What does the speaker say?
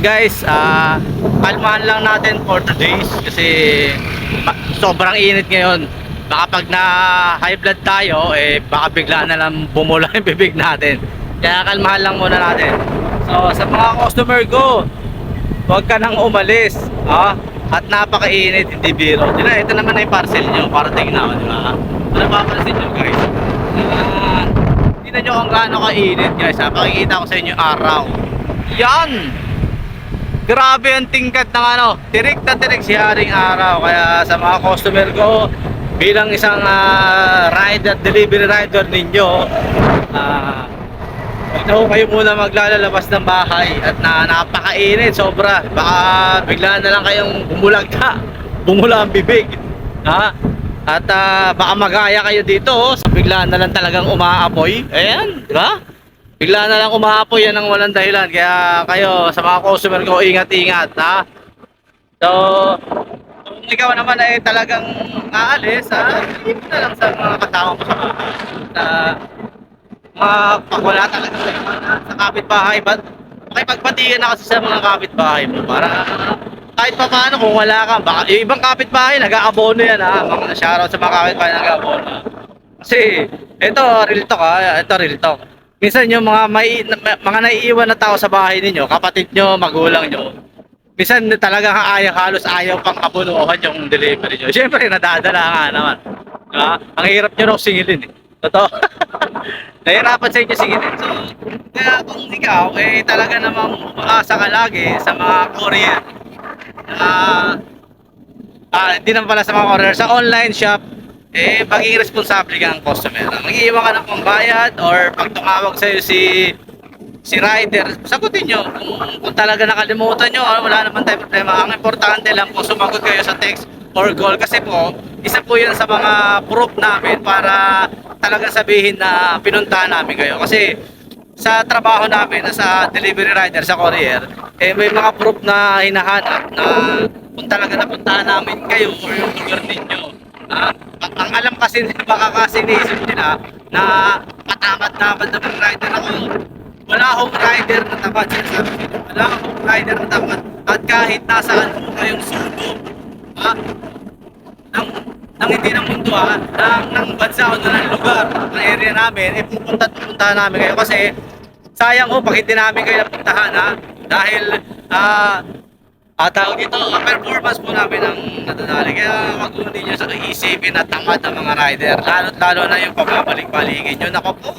Guys, kalmahan lang natin for today's kasi sobrang init ngayon. Baka pag na high blood tayo, baka bigla na lang bumula yung bibig natin. Kaya kalmahan lang muna natin. So sa mga customer ko, huwag ka nang umalis, at napakainit, hindi biro. Ito naman na yung parcel nyo, parating na, di ba? Ano pa parcel nyo, guys? Tingnan nyo kung gaano kainit, guys. Pakikita ko sa inyo yung araw. Yan! Grabe ang tingkad ng tirik na tirik si Haring Araw. Kaya sa mga customer ko, bilang isang rider, delivery rider ninyo, ito kayo muna maglalabas ng bahay at napakainit, sobra. Baka bigla na lang kayong bumula ang bibig, at baka magaya kayo dito, bigla na lang talagang umaapoy. Ayan, di ba? Bigla na lang umaapoy, yan ang walang dahilan. Kaya kayo sa mga customer ko, ingat-ingat, So kung ikaw naman ay talagang aalis, hindi mo na lang sa mga kasama mo sa bahay. Pag wala talaga sa kapitbahay, makipagbatikan na kasi sa mga kapitbahay mo para kahit pa paano kung wala ka, baka yung ibang kapitbahay nag-aabono yan, mga shoutout sa mga kapitbahay nag-aabono. Kasi ito real talk, ito real talk. Minsan yung mga naiiwan na tao sa bahay ninyo, kapatid nyo, magulang nyo, minsan talaga halos ayaw pang abunuhan yung delivery nyo. Siyempre nadadala nga naman, diba? Ang hirap nyo raw singilin, totoo. Nahirapan sa inyo singilin. So kaya kung ikaw talaga namang umaasa ka lagi sa mga courier, hindi naman pala sa mga courier, sa online shop, maging responsable ka ng customer. Mag-iiwan ka ng pambayad or pag tumawag sa'yo si rider, sagutin nyo kung talaga nakalimutan nyo, wala naman tayong problema. Ang importante lang po sumagot kayo sa text or call, kasi po isa po yan sa mga proof namin para talaga sabihin na pinuntahan namin kayo. Kasi sa trabaho namin sa delivery rider, sa courier, may mga proof na hinahanap na kung talaga napuntahan namin kayo or yung lugar ninyo. Ang alam kasi baka kasi naisip nila na matamad-tamad na mga rider ako. Wala akong rider na tamad, sinasabi nila. Wala akong rider na tamad. At kahit nasaan po kayong sulok, ng hindi ng mundo, ng bansa o ng lugar, ng area namin, pupuntahan namin kayo. Kasi sayang pag hindi namin kayo napuntahan, dahil tawag dito, performance po namin ang nadadali. Kaya wag mo ninyo sa isipin na tamad ang mga rider, lalo na yung pababalik-balikin nyo. Nako po,